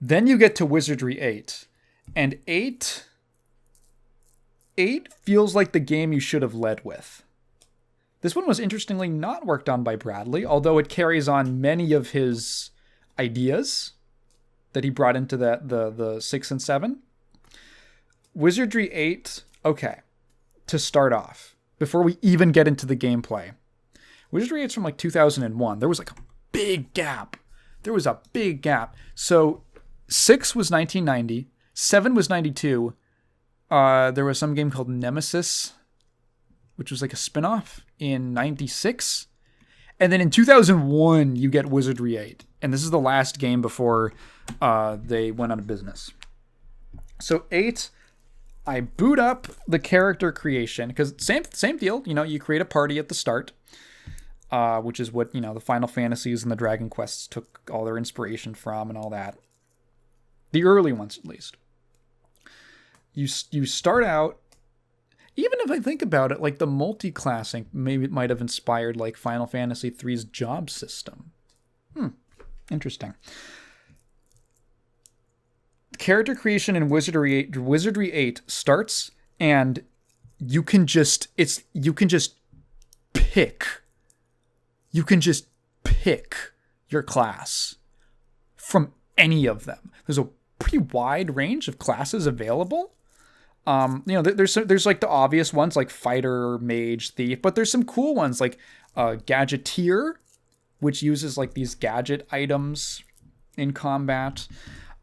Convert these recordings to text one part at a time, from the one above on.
Then you get to Wizardry 8. And 8 feels like the game you should have led with. This one was interestingly not worked on by Bradley, although it carries on many of his ideas that he brought into the 6 and 7. Wizardry 8, okay, to start off, before we even get into the gameplay. Wizardry 8's from like 2001. There was like a big gap. So 6 was 1990, 7 was 92. There was some game called Nemesis, which was like a spin-off in 96. And then in 2001, you get Wizardry 8. And this is the last game before they went out of business. So 8, I boot up the character creation, because same deal. You create a party at the start, which is what, the Final Fantasies and the Dragon Quests took all their inspiration from and all that. The early ones, at least. You start out, even if I think about it, like the multi-classing maybe it might have inspired like Final Fantasy III's job system. Interesting. Character creation in Wizardry 8 starts, and you can just pick your class from any of them. There's a pretty wide range of classes available. There's like the obvious ones like fighter, mage, thief, but there's some cool ones like gadgeteer, which uses like these gadget items in combat.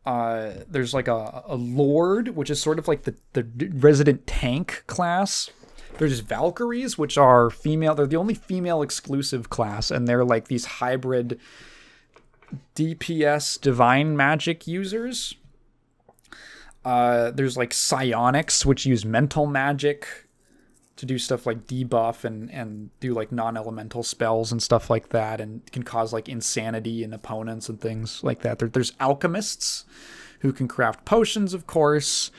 There's like a lord, which is sort of like the resident tank class. There's Valkyries, which are female. They're the only female exclusive class, and they're like these hybrid DPS divine magic users. There's like psionics, which use mental magic to do stuff like debuff and do like non-elemental spells and stuff like that, and can cause like insanity in opponents and things like that. There's alchemists who can craft potions, of course,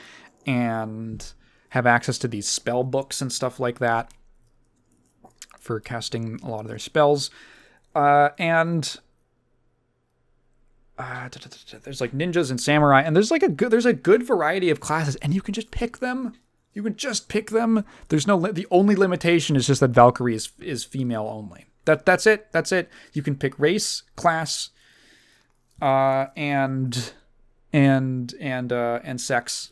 and have access to these spell books and stuff like that for casting a lot of their spells. There's like ninjas and samurai, and there's a good variety of classes, and you can just pick them. There's the only limitation is just that Valkyrie is female only. That's it. You can pick race, class, and sex.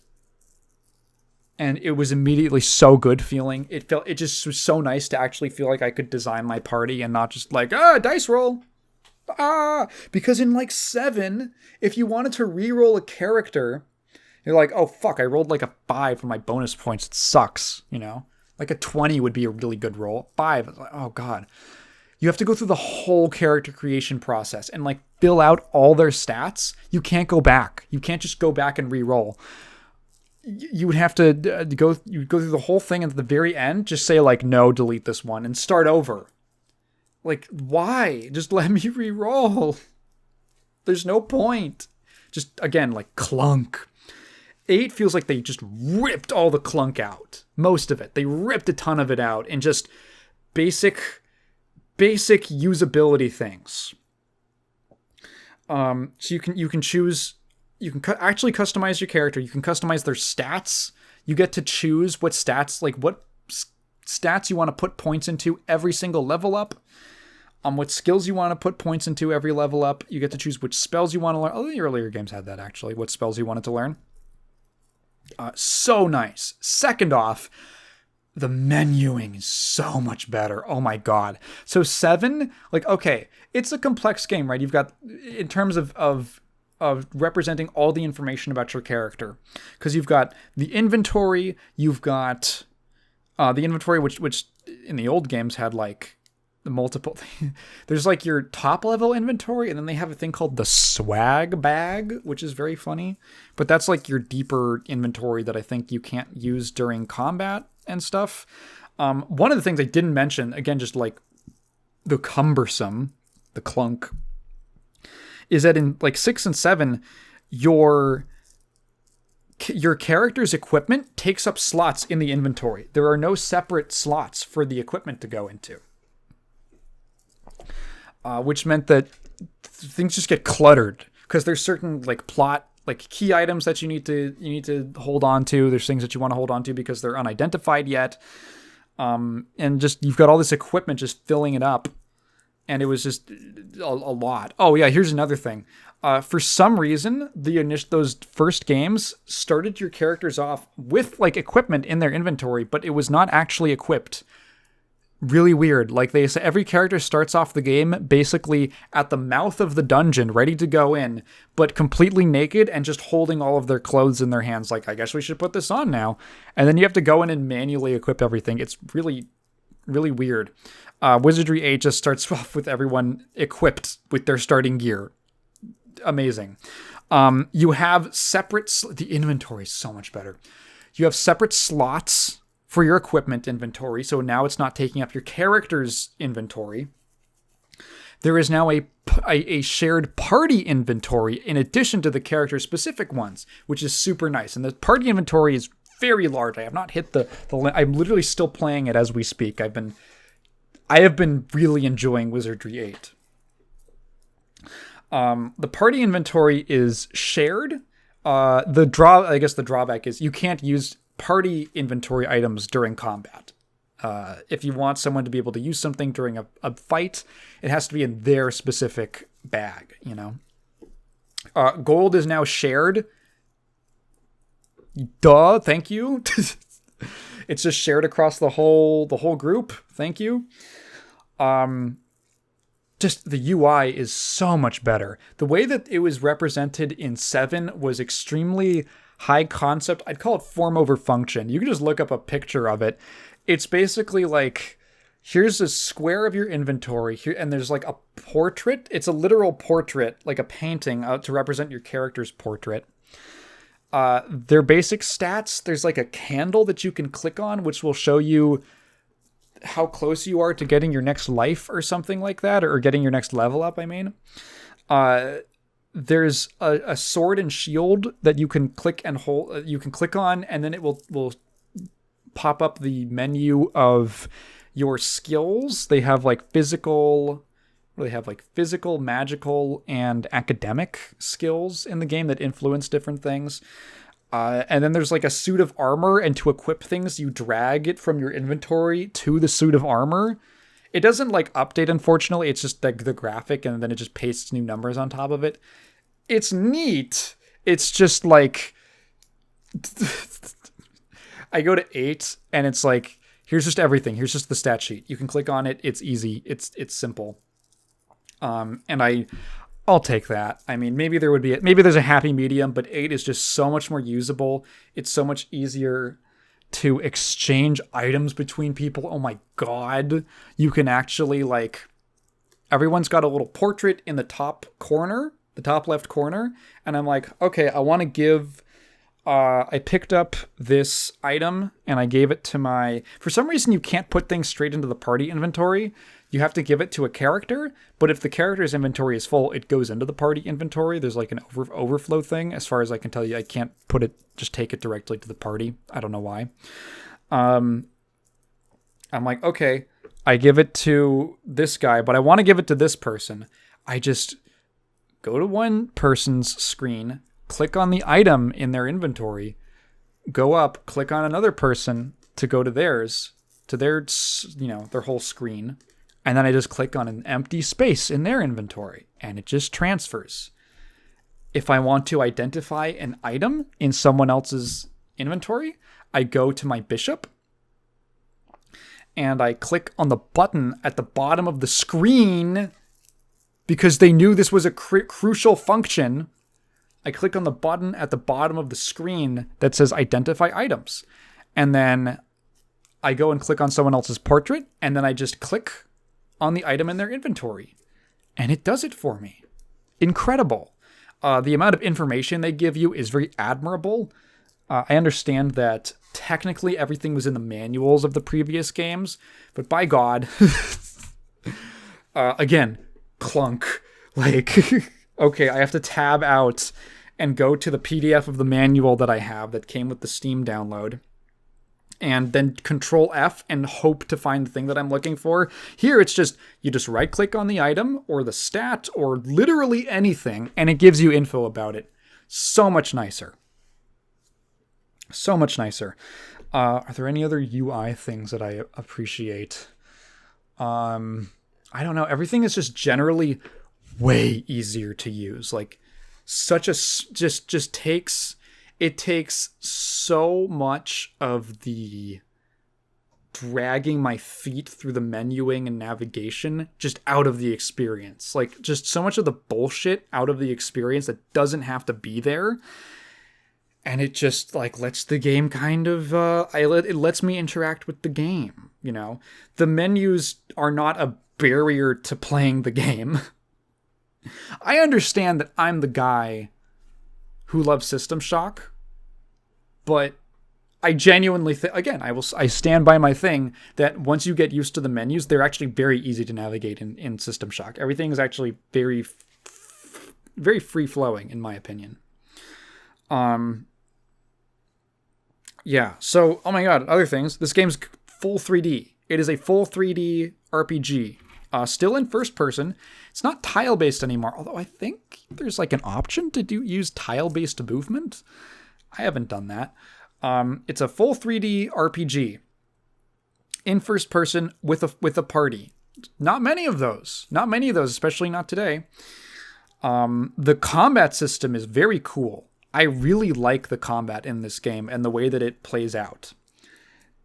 And it was immediately so good feeling. It just was so nice to actually feel like I could design my party and not just like, dice roll. Because in like 7, if you wanted to re-roll a character, you're like, oh fuck, I rolled like a 5 for my bonus points. It sucks, Like a 20 would be a really good roll. 5, it's like, oh god. You have to go through the whole character creation process and like fill out all their stats. You can't go back. You can't just go back and re-roll. You would have to go through the whole thing, and at the very end, just say like, no, delete this one and start over. Like, why? Just let me re-roll. There's no point. Just, again, like, clunk. 8 feels like they just ripped all the clunk out. Most of it. They ripped a ton of it out in just basic usability things. So you can choose... You can actually customize your character. You can customize their stats. You get to choose what stats you want to put points into every single level up. What skills you want to put points into every level up. You get to choose which spells you want to learn. Oh, the earlier games had that, actually. What spells you wanted to learn. So nice. Second off, the menuing is so much better. Oh my god. So 7, like, okay, it's a complex game, right? You've got, in terms of representing all the information about your character, because you've got the inventory, you've got the inventory which in the old games had like the multiple there's like your top level inventory, and then they have a thing called the swag bag, which is very funny, but that's like your deeper inventory that I think you can't use during combat and stuff. One of the things I didn't mention, again, just like the cumbersome, the clunk, is that in like 6 and 7, your character's equipment takes up slots in the inventory. There are no separate slots for the equipment to go into. Which meant that things just get cluttered, because there's certain like plot like key items that you need to hold on to. There's things that you want to hold on to because they're unidentified yet. And just you've got all this equipment just filling it up. And it was just a lot. Oh yeah, here's another thing. For some reason, those first games started your characters off with like equipment in their inventory, but it was not actually equipped. Really weird. Like they say, every character starts off the game basically at the mouth of the dungeon, ready to go in, but completely naked and just holding all of their clothes in their hands. Like, I guess we should put this on now. And then you have to go in and manually equip everything. It's really, really weird. Wizardry 8 just starts off with everyone equipped with their starting gear. Amazing. You have the inventory is so much better. You have separate slots for your equipment inventory, so now it's not taking up your character's inventory. There is now a shared party inventory in addition to the character-specific ones, which is super nice. And the party inventory is very large. I have not hit the I'm literally still playing it as we speak. I have been really enjoying Wizardry 8. The party inventory is shared. The drawback is you can't use party inventory items during combat. If you want someone to be able to use something during a fight, it has to be in their specific bag, you know. Gold is now shared. Duh, thank you. It's just shared across the whole group. Thank you. Just the UI is so much better. The way that it was represented in 7 was extremely high concept. I'd call it form over function. You can just look up a picture of it. It's basically like, here's a square of your inventory here, and there's like a portrait. It's a literal portrait, like a painting to represent your character's portrait. Their basic stats, there's like a candle that you can click on, which will show you how close you are to getting your next life or something like that, or getting your next level up, I mean. There's a sword and shield that you can click and hold. You can click on, and then it will pop up the menu of your skills. They have like physical, magical, and academic skills in the game that influence different things. And then there's like a suit of armor, and to equip things, you drag it from your inventory to the suit of armor. It doesn't like update, unfortunately. It's just like the graphic, and then it just pastes new numbers on top of it. It's neat. It's just like I go to 8, and it's like, here's just everything. Here's just the stat sheet. You can click on it. It's easy. It's simple. And I'll take that. I mean, maybe there's a happy medium, but 8 is just so much more usable. It's so much easier to exchange items between people. Oh my God. You can actually everyone's got a little portrait in the top left corner. And I'm like, okay, I want to give, I picked up this item and I gave it to for some reason you can't put things straight into the party inventory. You have to give it to a character, but if the character's inventory is full, it goes into the party inventory. There's like an overflow thing. As far as I can tell you, I can't just take it directly to the party. I don't know why. I'm like, okay, I give it to this guy, but I want to give it to this person. I just go to one person's screen, click on the item in their inventory, go up, click on another person to go to theirs, to their whole screen. And then I just click on an empty space in their inventory, and it just transfers. If I want to identify an item in someone else's inventory, I go to my bishop, and I click on the button at the bottom of the screen, because they knew this was a crucial function. I click on the button at the bottom of the screen that says identify items. And then I go and click on someone else's portrait, and then I just click on the item in their inventory, and it does it for me. Incredible. The amount of information they give you is very admirable. I understand that technically everything was in the manuals of the previous games, but by God, again, clunk. Okay, I have to tab out and go to the PDF of the manual that I have that came with the Steam download, and then Control F and hope to find the thing that I'm looking for. Here, it's just, you just right click on the item or the stat or literally anything, and it gives you info about it. So much nicer. So much nicer. Are there any other UI things that I appreciate? I don't know. Everything is just generally way easier to use. Like such a just takes it takes so much of the dragging my feet through the menuing and navigation just out of the experience. Like just so much of the bullshit out of the experience that doesn't have to be there. And it just like lets the game kind of it lets me interact with the game, you know. The menus are not a barrier to playing the game. I understand that I'm the guy who loves System Shock, but I genuinely think, again, I stand by my thing that once you get used to the menus, they're actually very easy to navigate in System Shock. Everything is actually very very free flowing in my opinion. Yeah, so, oh my god, other things. This game's full 3D. It is a full 3D RPG. Still in first person. It's not tile-based anymore, although I think there's like an option to use tile-based movement. I haven't done that. It's a full 3D RPG. In first person with a party. Not many of those, especially not today. The combat system is very cool. I really like the combat in this game and the way that it plays out.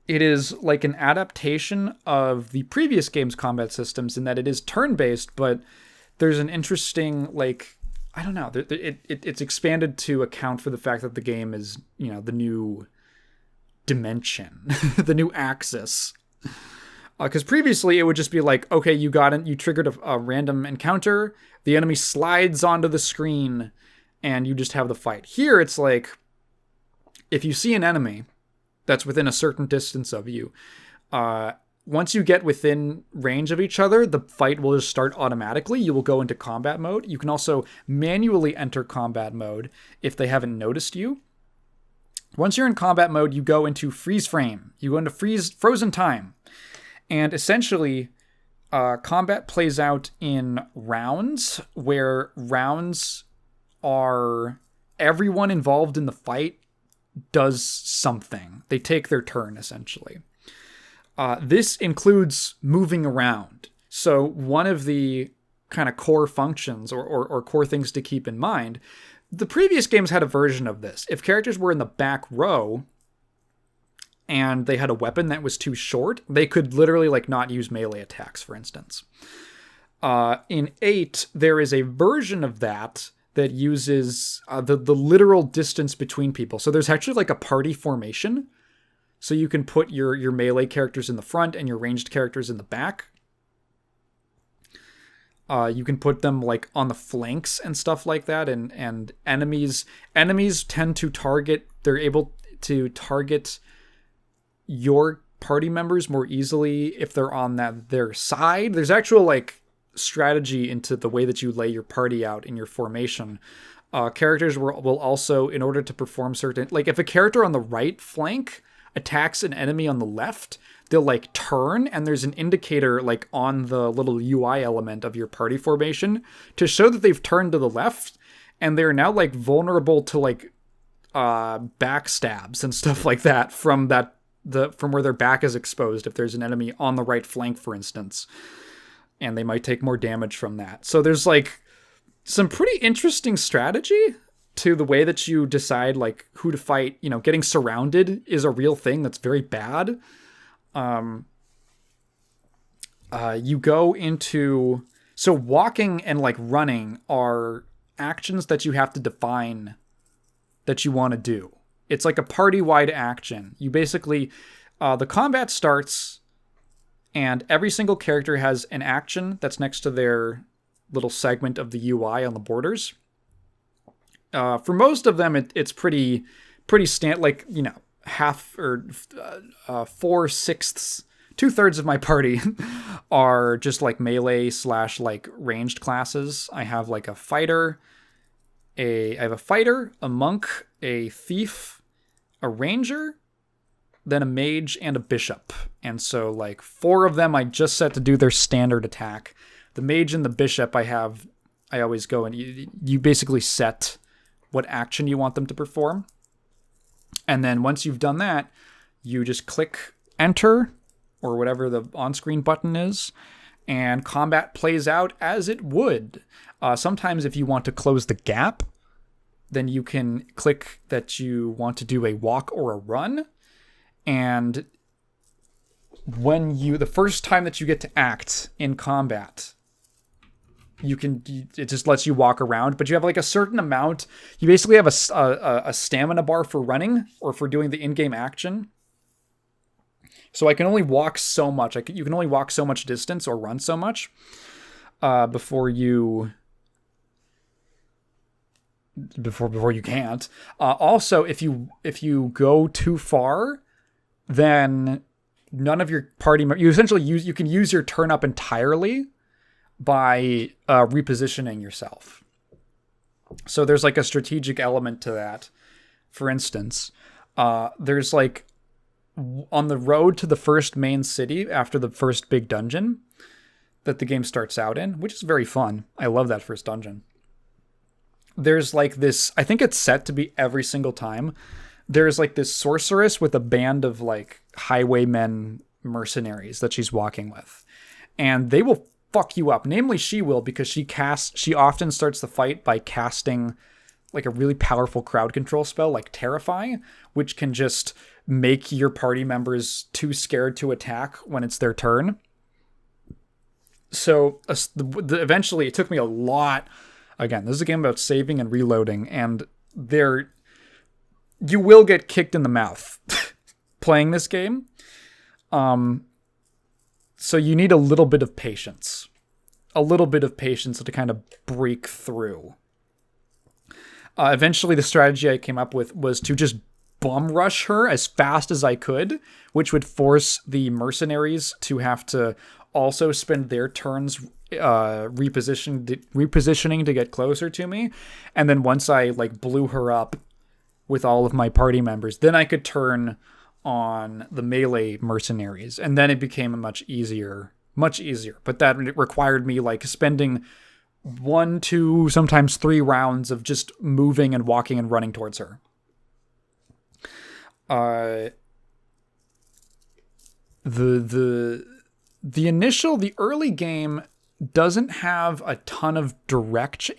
It is like an adaptation of the previous game's combat systems in that it is turn-based, but there's an interesting, like, I don't know, it's expanded to account for the fact that the game is, you know, the new dimension, the new axis. Because previously it would just be like, okay, you triggered a random encounter, the enemy slides onto the screen, and you just have the fight. Here, it's like, if you see an enemy that's within a certain distance of you, once you get within range of each other, the fight will just start automatically. You will go into combat mode. You can also manually enter combat mode if they haven't noticed you. Once you're in combat mode, you go into freeze frame. You go into frozen time. And essentially, combat plays out in rounds, where rounds are everyone involved in the fight does something. They take their turn, essentially. This includes moving around. So one of the kind of core functions or core things to keep in mind, the previous games had a version of this. If characters were in the back row and they had a weapon that was too short, they could literally like not use melee attacks, for instance. In 8, there is a version of that uses the literal distance between people. So there's actually like a party formation. So you can put your melee characters in the front and your ranged characters in the back. You can put them like on the flanks and stuff like that. And enemies tend to target, they're able to target your party members more easily if they're on their side. There's actual like strategy into the way that you lay your party out in your formation. Characters will also, in order to perform certain, like if a character on the right flank attacks an enemy on the left, they'll like turn, and there's an indicator like on the little UI element of your party formation to show that they've turned to the left, and they're now like vulnerable to like backstabs and stuff like that from where their back is exposed if there's an enemy on the right flank, for instance. And they might take more damage from that. So there's like some pretty interesting strategy to the way that you decide like who to fight. You know, getting surrounded is a real thing that's very bad. You go into, so walking and like running are actions that you have to define that you want to do. It's like a party-wide action. You basically, the combat starts, and every single character has an action that's next to their little segment of the UI on the borders. For most of them, it's pretty standard, like, you know, half or 4/6, 2/3 of my party are just like melee / like ranged classes. I have like a fighter, a monk, a thief, a ranger, then a mage, and a bishop. And so like 4 of them I just set to do their standard attack. The mage and the bishop I always go and you basically set what action you want them to perform. And then once you've done that, you just click enter or whatever the on-screen button is, and combat plays out as it would. Sometimes if you want to close the gap, then you can click that you want to do a walk or a run. And when the first time that you get to act in combat, it just lets you walk around, but you have like a certain amount. You basically have a stamina bar for running or for doing the in-game action. So I can only walk so much. You can only walk so much distance or run so much before you can't. Also, if you go too far, then none of your party you can use your turn up entirely by repositioning yourself. So there's like a strategic element to that. For instance, there's like on the road to the first main city after the first big dungeon that the game starts out in, which is very fun. I love that first dungeon. There's like this, I think it's set to be every single time. There's like this sorceress with a band of like highwaymen mercenaries that she's walking with. And they will fuck you up. Namely, she will, because she often starts the fight by casting like a really powerful crowd control spell like Terrify, which can just make your party members too scared to attack when it's their turn. So eventually it took me a lot. Again, this is a game about saving and reloading, and you will get kicked in the mouth playing this game. So you need a little bit of patience. A little bit of patience to kind of break through. Eventually, the strategy I came up with was to just bum rush her as fast as I could, which would force the mercenaries to have to also spend their turns repositioning to get closer to me. And then once I like blew her up with all of my party members, then I could turn on the melee mercenaries, and then it became much easier. But that required me like spending 1, 2, sometimes 3 rounds of just moving and walking and running towards her. The early game doesn't have a ton of direction.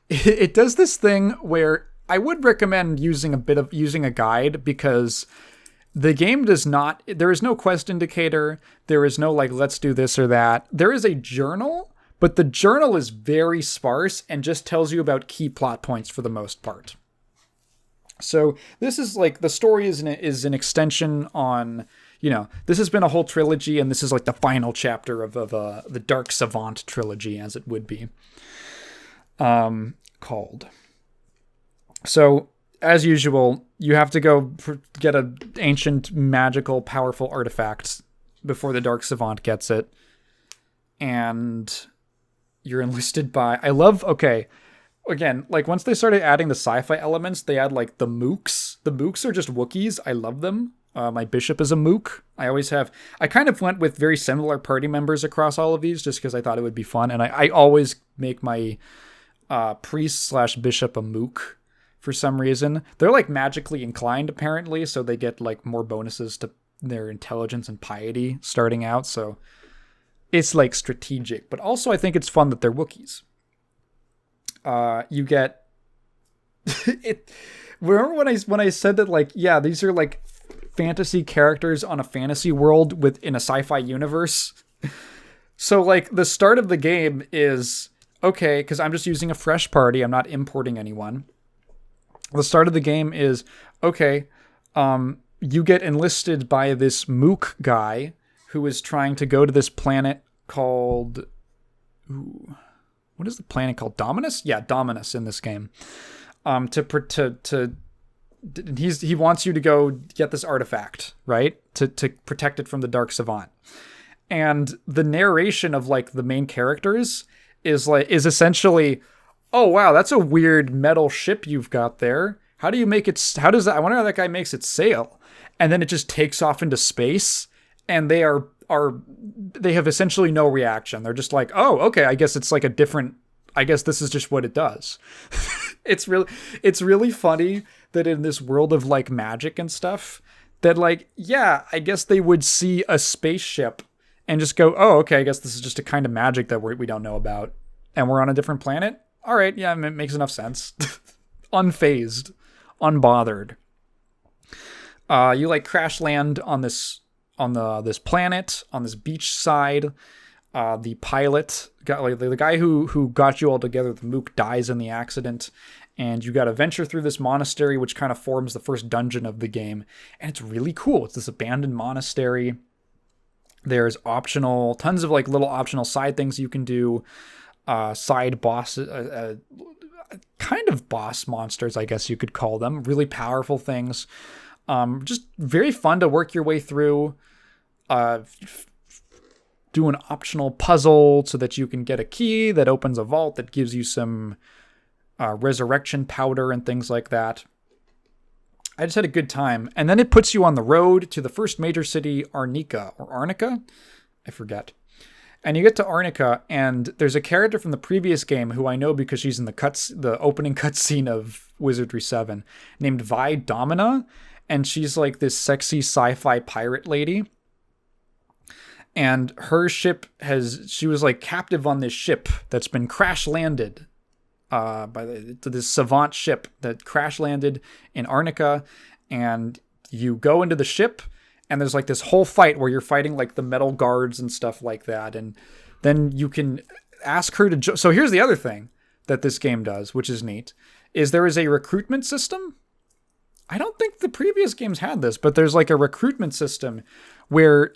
It does this thing where I would recommend using a guide, because the game does not, there is no quest indicator. There is no like, let's do this or that. There is a journal, but the journal is very sparse and just tells you about key plot points for the most part. So this is like, the story is an extension on, this has been a whole trilogy, and this is like the final chapter of the Dark Savant trilogy, as it would be called. So, as usual, you have to go get an ancient, magical, powerful artifact before the Dark Savant gets it. And you're enlisted by... Again, like, once they started adding the sci-fi elements, they add, like, the mooks. The mooks are just Wookiees. I love them. My bishop is a mook. I kind of went with very similar party members across all of these, just because I thought it would be fun. And I always make my priest/bishop a mook. For some reason, they're like magically inclined apparently, so they get like more bonuses to their intelligence and piety starting out. So it's like strategic, but also I think it's fun that they're Wookiees. You get it. Remember when I said that, like, yeah, these are like fantasy characters on a fantasy world within a sci-fi universe. So like the start of the game is okay, because I'm just using a fresh party. I'm not importing anyone. The start of the game is, okay, you get enlisted by this mook guy who is trying to go to this planet called... what is the planet called? Dominus? Yeah, Dominus in this game. He wants you to go get this artifact, right? To protect it from the Dark Savant. And the narration of like the main characters is essentially... oh, wow, that's a weird metal ship you've got there. How do you make it... I wonder how that guy makes it sail. And then it just takes off into space, and they have essentially no reaction. They're just like, oh, okay, I guess it's like a different... I guess this is just what it does. It's really it's really funny that in this world of like magic and stuff that like yeah, I guess they would see a spaceship and just go, "Oh, okay, I guess this is just a kind of magic that we don't know about and we're on a different planet." All right, yeah, it makes enough sense. Unfazed, unbothered. You like crash land on this planet on this beach side. The pilot got like the guy who got you all together. The mook dies in the accident, and you got to venture through this monastery, which kind of forms the first dungeon of the game. And it's really cool. It's this abandoned monastery. There's tons of like little optional side things you can do. Side boss, kind of boss monsters, I guess you could call them. Really powerful things. Just very fun to work your way through. Do an optional puzzle so that you can get a key that opens a vault that gives you some resurrection powder and things like that. I just had a good time. And then it puts you on the road to the first major city, Arnica? I forget. And you get to Arnica, and there's a character from the previous game who I know because she's in the opening cutscene of Wizardry 7, named Vi Domina, and she's like this sexy sci-fi pirate lady. And her ship she was like captive on this ship that's been crash landed by this savant ship that crash landed in Arnica. And you go into the ship, and there's like this whole fight where you're fighting like the metal guards and stuff like that. And then you can ask her to so here's the other thing that this game does, which is neat, is there is a recruitment system. I don't think the previous games had this, but there's like a recruitment system where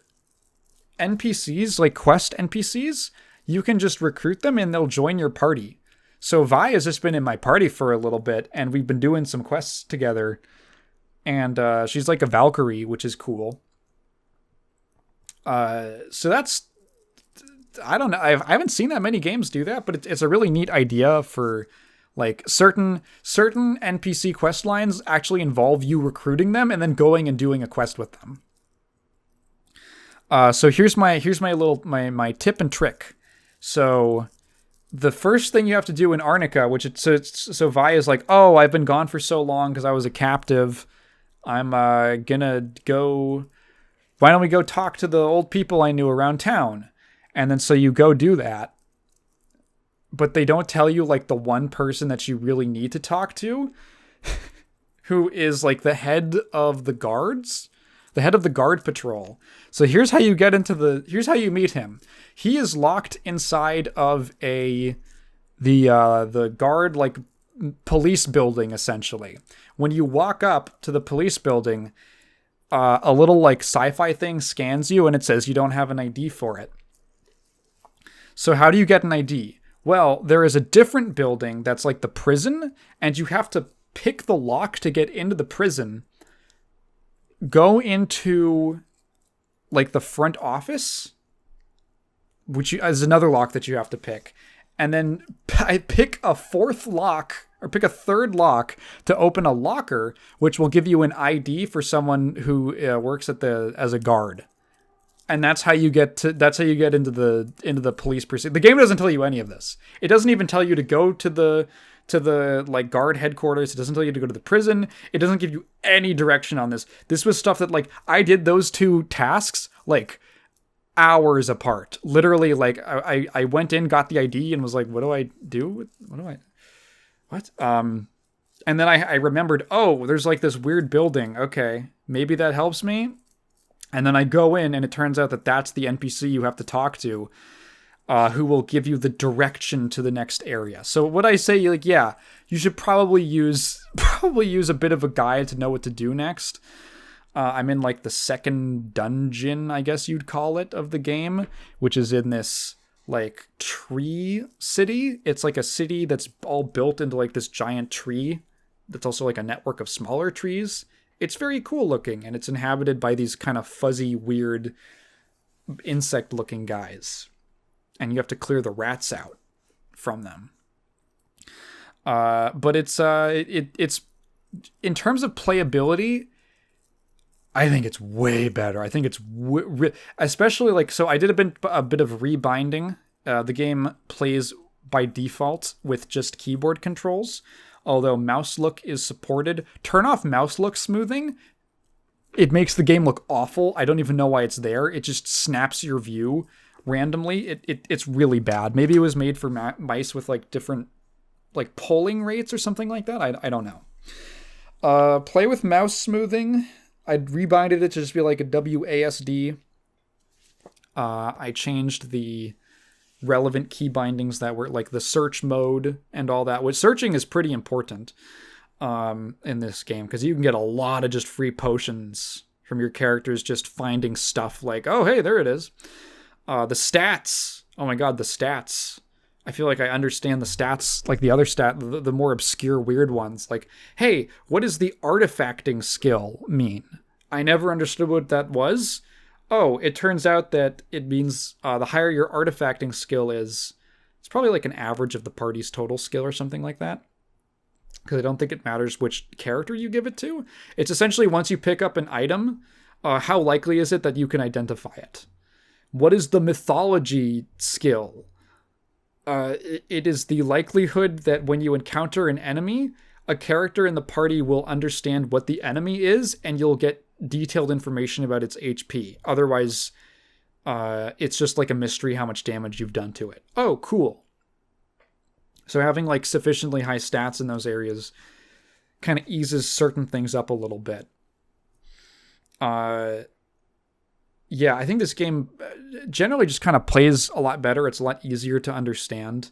NPCs, like quest NPCs, you can just recruit them and they'll join your party. So Vi has just been in my party for a little bit, and we've been doing some quests together. And she's like a Valkyrie, which is cool. So that's, I don't know. I haven't seen that many games do that, but it's a really neat idea for like certain NPC quest lines actually involve you recruiting them and then going and doing a quest with them. So here's my tip and trick. So the first thing you have to do in Arnica, so Vi is like, "Oh, I've been gone for so long because I was a captive. I'm gonna go. Why don't we go talk to the old people I knew around town?" And then so you go do that. But they don't tell you like the one person that you really need to talk to, who is like the head of the guards. The head of the guard patrol. So here's how you here's how you meet him. He is locked inside of the guard like police building essentially. When you walk up to the police building, a little like sci-fi thing scans you and it says you don't have an ID for it. So how do you get an ID? Well, there is a different building that's like the prison, and you have to pick the lock to get into the prison. Go into like the front office, which is another lock that you have to pick. And then pick a third lock to open a locker, which will give you an ID for someone who works as a guard. And that's how you get into the police precinct. The game doesn't tell you any of this. It doesn't even tell you to go to the like guard headquarters. It doesn't tell you to go to the prison. It doesn't give you any direction on this. This was stuff that like I did those two tasks like hours apart. Literally, like I went in, got the ID, and was like, what do I do? What? And then I remembered, oh, there's like this weird building. Okay, maybe that helps me. And then I go in, and it turns out that that's the NPC you have to talk to. Who will give you the direction to the next area. So what I say, like, yeah, you should probably use a bit of a guide to know what to do next. I'm in like the second dungeon, I guess you'd call it, of the game, which is in this like tree city. It's like a city that's all built into like this giant tree. That's also like a network of smaller trees. It's very cool looking, and it's inhabited by these kind of fuzzy, weird insect looking guys. And you have to clear the rats out from them. But it's in terms of playability, I think it's way better. I think it's especially like, so I did a bit of rebinding. The game plays by default with just keyboard controls. although mouse look is supported. Turn off mouse look smoothing. It makes the game look awful. I don't even know why it's there. It just snaps your view randomly. It's really bad. Maybe it was made for mice with like different like polling rates or something like that. I don't know. Play with mouse smoothing. I'd rebinded it to just be like a WASD. I changed the relevant key bindings that were like the search mode and all that. Which searching is pretty important in this game, because you can get a lot of just free potions from your characters just finding stuff like, oh, hey, there it is. The stats. Oh my god, the stats. I feel like I understand the stats, like the other the more obscure, weird ones. Like, hey, what does the artifacting skill mean? I never understood what that was. Oh, it turns out that it means the higher your artifacting skill is, it's probably like an average of the party's total skill or something like that. Because I don't think it matters which character you give it to. It's essentially once you pick up an item, how likely is it that you can identify it? What is the mythology skill? It is the likelihood that when you encounter an enemy, a character in the party will understand what the enemy is, and you'll get detailed information about its HP. Otherwise, it's just like a mystery how much damage you've done to it. Oh, cool. So having like sufficiently high stats in those areas kind of eases certain things up a little bit. Yeah, I think this game generally just kind of plays a lot better. It's a lot easier to understand.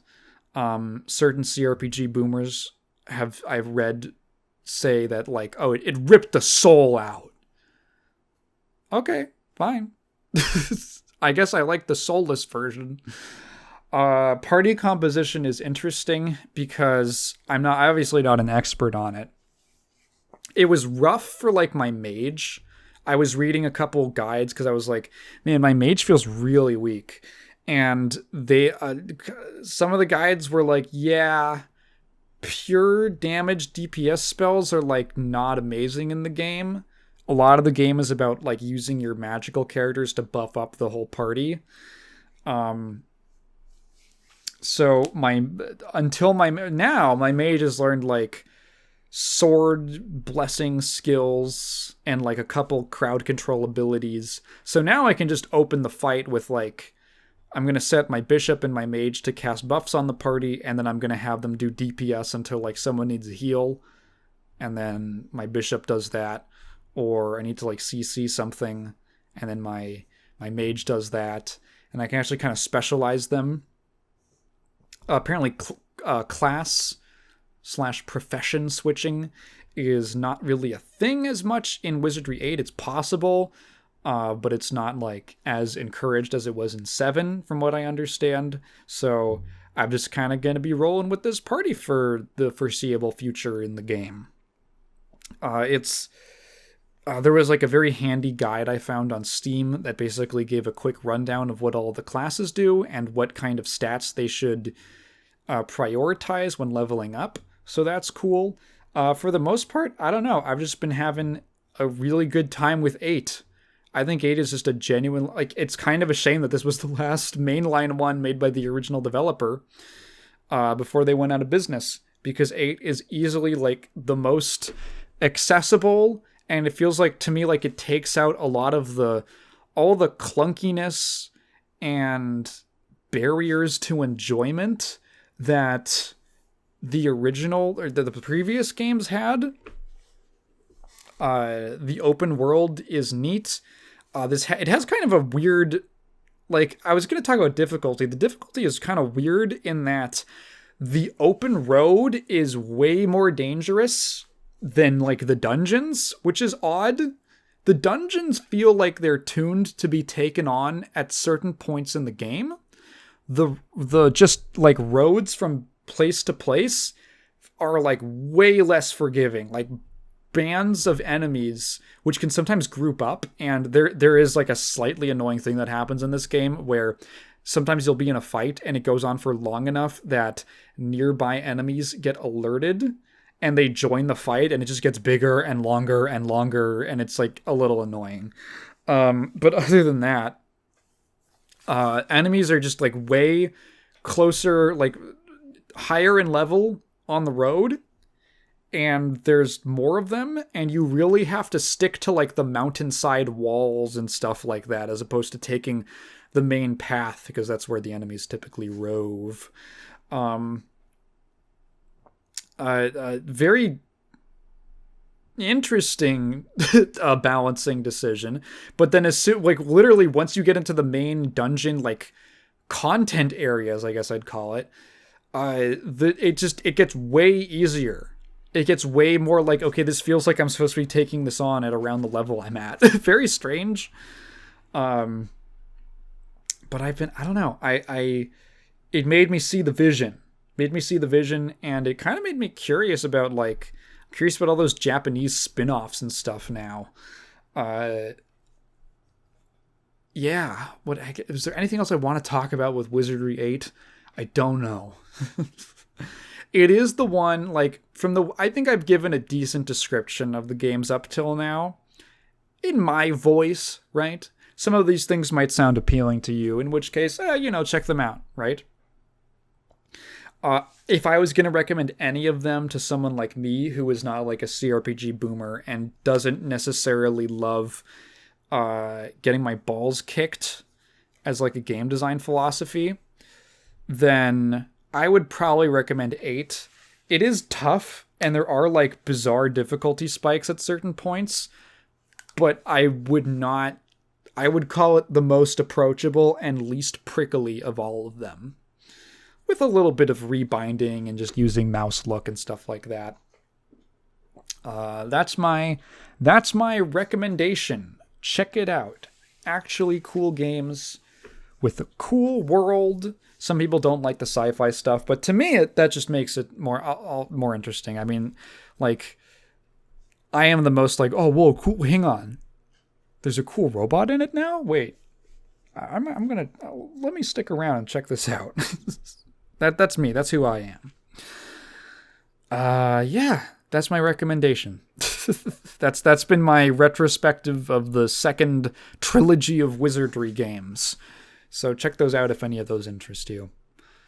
Certain CRPG boomers I've read say that like, oh, it ripped the soul out. Okay, fine. I guess I like the soulless version. Party composition is interesting because I'm obviously not an expert on it. It was rough for like my mage. I was reading a couple guides because I was like, man, my mage feels really weak. And some of the guides were like, yeah, pure damage DPS spells are like not amazing in the game. A lot of the game is about like using your magical characters to buff up the whole party. So my mage has learned like sword blessing skills and like a couple crowd control abilities. So now I can just open the fight with like, I'm going to set my bishop and my mage to cast buffs on the party, and then I'm going to have them do DPS until like someone needs a heal, and then my bishop does that, or I need to like CC something, and then my mage does that, and I can actually kind of specialize them. Apparently class/profession switching is not really a thing as much in Wizardry 8. It's possible, but it's not like as encouraged as it was in 7 from what I understand. So I'm just kind of going to be rolling with this party for the foreseeable future in the game. There was like a very handy guide I found on Steam that basically gave a quick rundown of what all the classes do and what kind of stats they should prioritize when leveling up. So that's cool. For the most part, I don't know. I've just been having a really good time with 8. I think 8 is just a genuine, like, it's kind of a shame that this was the last mainline one made by the original developer before they went out of business, because 8 is easily like the most accessible, and it feels like to me like it takes out a lot of all the clunkiness and barriers to enjoyment that the original or the previous games had. The open world is neat. It has kind of a weird, like, I was going to talk about difficulty. The difficulty is kind of weird in that the open road is way more dangerous than like the dungeons, which is odd. The dungeons feel like they're tuned to be taken on at certain points in the game. The just like roads from place to place are like way less forgiving. Like bands of enemies, which can sometimes group up, and there is like a slightly annoying thing that happens in this game where sometimes you'll be in a fight and it goes on for long enough that nearby enemies get alerted and they join the fight, and it just gets bigger and longer, and it's like a little annoying. But other than that, enemies are just like way closer, like higher in level on the road, and there's more of them, and you really have to stick to like the mountainside walls and stuff like that, as opposed to taking the main path, because that's where the enemies typically rove. Very interesting balancing decision, but then as soon, like literally once you get into the main dungeon, like content areas, I guess I'd call it, it gets way easier. It gets way more like, okay, this feels like I'm supposed to be taking this on at around the level I'm at. Very strange. But I don't know. It made me see the vision. And it kind of made me curious about all those Japanese spin-offs and stuff now. Yeah. Is there anything else I want to talk about with Wizardry 8? I don't know. It is the one, like, I think I've given a decent description of the games up till now. In my voice, right? Some of these things might sound appealing to you, in which case, check them out, right? If I was going to recommend any of them to someone like me, who is not like a CRPG boomer and doesn't necessarily love getting my balls kicked as like a game design philosophy, then I would probably recommend 8. It is tough, and there are like bizarre difficulty spikes at certain points, but I would call it the most approachable and least prickly of all of them, with a little bit of rebinding and just using mouse look and stuff like that. That's my recommendation. Check it out. Actually cool games with a cool world. Some people don't like the sci-fi stuff, but to me, that just makes it more interesting. I mean, like, I am the most like, oh, whoa, cool. Hang on, there's a cool robot in it now. Wait, I'm gonna let me stick around and check this out. That's me. That's who I am. Yeah, that's my recommendation. That's been my retrospective of the second trilogy of Wizardry games. So check those out if any of those interest you.